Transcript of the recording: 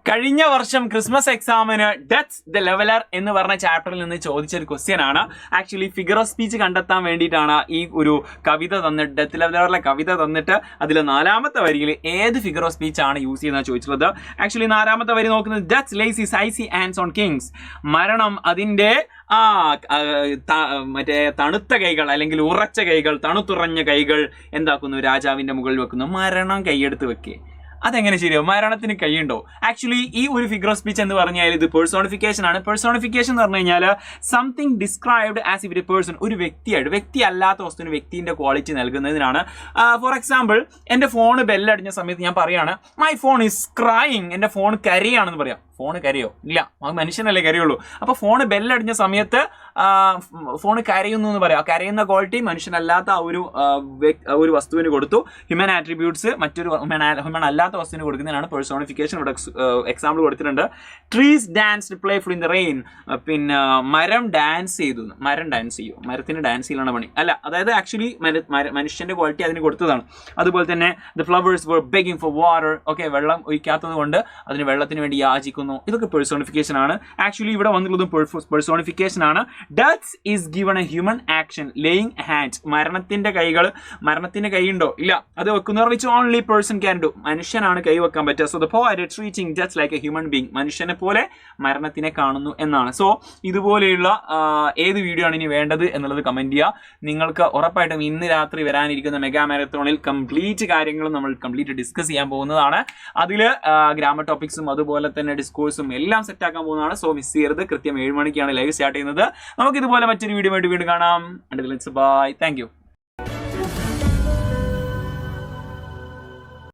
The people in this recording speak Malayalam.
കഴിഞ്ഞ വർഷം ക്രിസ്മസ് എക്സാമിന് ഡെത്ത് ദ ലെവലർ എന്ന് പറഞ്ഞ ചാപ്റ്ററിൽ നിന്ന് ചോദിച്ചൊരു ക്വസ്റ്റ്യൻ ആണ്. ആക്ച്വലി ഫിഗർ ഓഫ് സ്പീച്ച് കണ്ടെത്താൻ വേണ്ടിയിട്ടാണ് ഈ ഒരു കവിത തന്നിട്ട് ഡെത്ത് ലെവലറിലെ കവിത തന്നിട്ട് അതിൽ 4ാമത്തെ വരിയിൽ ഏത് ഫിഗർ ഓഫ് സ്പീച്ച് ആണ് യൂസ് ചെയ്യുന്നത് ചോദിച്ചിട്ടുള്ളത്. ആക്ച്വലി 4ാമത്തെ വരി നോക്കുന്നത് death lays his icy hands on kings. മരണം അതിൻ്റെ മറ്റേ തണുത്ത കൈകൾ അല്ലെങ്കിൽ ഉറച്ച കൈകൾ, തണുത്തുറഞ്ഞ കൈകൾ എന്താക്കുന്നു, രാജാവിന്റെ മുകളിൽ വെക്കുന്നു. മരണം കൈയെടുത്ത് വെക്കേ, അതെങ്ങനെ ശരിയാവും? മരണത്തിന് കഴിയുണ്ടോ? ആക്ച്വലി ഈ ഒരു ഫിഗർ ഓഫ് സ്പീച്ച് എന്ന് പറഞ്ഞാൽ ഇത് പേഴ്സോണിഫിക്കേഷൻ ആണ്. പേഴ്സോണിഫിക്കേഷൻ എന്ന് പറഞ്ഞു കഴിഞ്ഞാൽ something described as if A person, ഒരു വ്യക്തിയായിട്ട്, വ്യക്തി അല്ലാത്ത വസ്തുവിന് വ്യക്തിന്റെ ക്വാളിറ്റി നൽകുന്നതിനാണ്. ഫോർ എക്സാമ്പിൾ, എൻ്റെ ഫോൺ ബെല്ലടിഞ്ഞ സമയത്ത് ഞാൻ പറയാണ് മൈ ഫോൺ ഈസ് ക്രൈയിങ്, എൻ്റെ ഫോൺ കരയാണെന്ന് പറയാം. ഫോൺ കരയോ? ഇല്ല, മനുഷ്യനല്ലേ കരയുള്ളൂ. അപ്പോൾ ഫോൺ ബെല്ലടിഞ്ഞ സമയത്ത് ഫോൺ കരയുന്നു എന്ന് പറയാം. കരയുന്ന ക്വാളിറ്റി മനുഷ്യനല്ലാത്ത ഒരു വസ്തുവിന് കൊടുത്തു. ഹ്യൂമൻ ആട്രിബ്യൂട്ട്സ് മറ്റൊരു ഹ്യൂമൻ അല്ലാത്ത വസ്തുവിന് കൊടുക്കുന്നതിനാണ് പേഴ്സോണിഫിക്കേഷൻ. ഇവിടെ എക്സാമ്പിൾ കൊടുത്തിട്ടുണ്ട്. Trees dance playful in the rain. പിന്നെ മരം ഡാൻസ് ചെയ്തു. മരം ഡാൻസ് ചെയ്യും? മരത്തിന് ഡാൻസ് ചെയ്യലാണ് പണി അല്ല. അതായത് ആക്ച്വലി മനുഷ്യന്റെ ക്വാളിറ്റി അതിന് കൊടുത്തതാണ്. അതുപോലെ തന്നെ the flowers were begging for water. Okay, വെള്ളം ഒഴിക്കാത്തത് കൊണ്ട് അതിന് വെള്ളത്തിന് വേണ്ടി യാചിക്കുന്നു. ഇതൊക്കെ പേഴ്സോണിഫിക്കേഷൻ ആണ്. ആക്ച്വലി ഇവിടെ വന്നിട്ടുള്ളതും പേഴ്സോണിഫിക്കേഷൻ ആണ്. Death is given A human action laying hands. മരണത്തിന്റെ കൈ ഉണ്ടോ? ഇല്ല, അത് വെക്കുന്നവർ വെച്ച് ഓൺലി പേഴ്സൺ ക്യാൻ ഡു. മനുഷ്യനാണ് കൈ വെക്കാൻ പറ്റുക. So the poet treating death like A human being. മനുഷ്യനെ പോലെ മരണത്തിനെ കാണുന്നു എന്നാണ്. സോ ഇതുപോലെയുള്ള ഏത് വീഡിയോ ആണ് ഇനി വേണ്ടത് എന്നുള്ളത് കമന്റ് ചെയ്യുക. നിങ്ങൾക്ക് ഉറപ്പായിട്ടും ഇന്ന് രാത്രി വരാനിരിക്കുന്ന മെഗാ മാരത്തോണിൽ കംപ്ലീറ്റ് കാര്യങ്ങളും നമ്മൾ ഡിസ്കസ് ചെയ്യാൻ പോകുന്നതാണ്. അതിൽ ഗ്രാമർ ടോപ്പിക്സും അതുപോലെ തന്നെ ഡിസ്കോഴ്സും എല്ലാം സെറ്റ് ആക്കാൻ പോകുന്നതാണ്. സോ മിസ് ചെയ്യരുത്. കൃത്യം 7 മണിക്കാണ് ലൈവ് സ്റ്റാർട്ട് ചെയ്യുന്നത്. നമുക്ക് ഇതുപോലെ മറ്റൊരു വീഡിയോ ആയിട്ട് വീണ്ടും കാണാം. ബൈ. Thank you.